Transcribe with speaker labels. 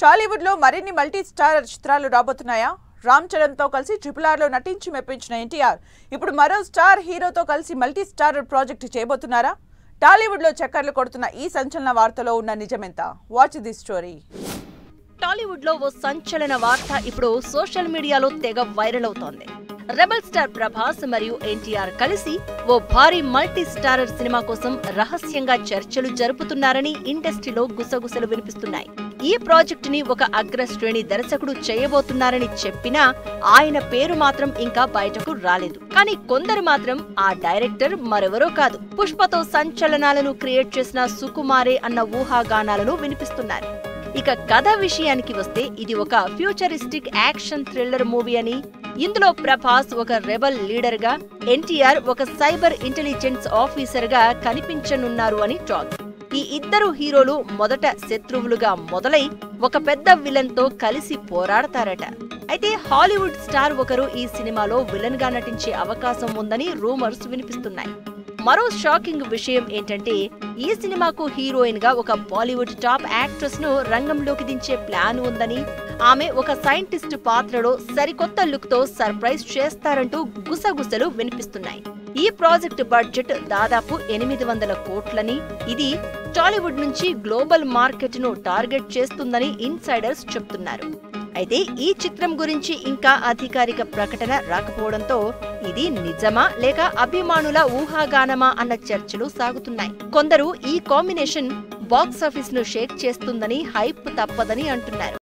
Speaker 1: టాలీవుడ్ లో మరిన్ని multi starrer చిత్రాలు రాబోతున్నాయా? రామ్ చరణ్ తో కలిసి RRR లో నటించి మెప్పించిన ఎన్టీఆర్ ఇప్పుడు మరో స్టార్ హీరోతో కలిసి మల్టీ స్టారర్ ప్రాజెక్ట్ చేయబోతున్నారా? టాలీవుడ్ లో చక్కర్లు కొడుతున్న ఈ సంచలన వార్తలో ఉన్న నిజమెంత? Watch the story.
Speaker 2: టాలీవుడ్ లో ఓ సంచలన వార్త ఇప్పుడు సోషల్ మీడియాలో తెగ వైరల్ అవుతోంది. రెబల్ స్టార్ ప్రభాస్ మరియు ఎన్టీఆర్ కలిసి ఓ భారీ మల్టీ స్టారర్ సినిమా కోసం రహస్యంగా చర్చలు జరుపుతున్నారని ఇండస్ట్రీలో గుసగుసలు వినిపిస్తున్నాయి. ఈ ప్రాజెక్ట్ ని ఒక అగ్రశ్రేణి దర్శకుడు చేయబోతున్నారని చెప్పినా ఆయన పేరు మాత్రం ఇంకా బయటకు రాలేదు. కానీ కొందరు మాత్రం ఆ డైరెక్టర్ మరెవరో కాదు, పుష్పతో సంచలనాలను క్రియేట్ చేసిన సుకుమారే అన్న ఊహాగానాలను వినిపిస్తున్నారు. ఇక కథ విషయానికి వస్తే ఇది ఒక ఫ్యూచరిస్టిక్ యాక్షన్ థ్రిల్లర్ మూవీ అని, ఇందులో ప్రభాస్ ఒక రెబల్ లీడర్ గా, ఎన్టీఆర్ ఒక సైబర్ ఇంటెలిజెన్స్ ఆఫీసర్ గా కనిపించనున్నారు అని టాక్. ఈ ఇద్దరు హీరోలు మొదట శత్రువులుగా మొదలై ఒక పెద్ద విలన్ తో కలిసి పోరాడతారట. అయితే హాలీవుడ్ స్టార్ ఒకరు ఈ సినిమాలో విలన్ గా నటించే అవకాశం ఉందని రూమర్స్ వినిపిస్తున్నాయి. మరో షాకింగ్ విషయం ఏంటంటే ఈ సినిమాకు హీరోయిన్ గా ఒక బాలీవుడ్ టాప్ యాక్ట్రెస్ ను రంగంలోకి దించే ప్లాన్ ఉందని, ఆమె ఒక సైంటిస్ట్ పాత్రలో సరికొత్త లుక్ తో సర్ప్రైజ్ చేస్తారంటూ గుసగుసలు వినిపిస్తున్నాయి. ఈ ప్రాజెక్ట్ బడ్జెట్ దాదాపు 800 కోట్లని, ఇది టాలీవుడ్ నుంచి గ్లోబల్ మార్కెట్ ను టార్గెట్ చేస్తుందని ఇన్సైడర్స్ చెప్తున్నారు. అయితే ఈ చిత్రం గురించి ఇంకా అధికారిక ప్రకటన రాకపోవడంతో ఇది నిజమా లేక అభిమానుల ఊహాగానమా అన్న చర్చలు సాగుతున్నాయి. కొందరు ఈ కాంబినేషన్ బాక్సాఫీస్ ను షేక్ చేస్తుందని, హైప్ తప్పదని అంటున్నారు.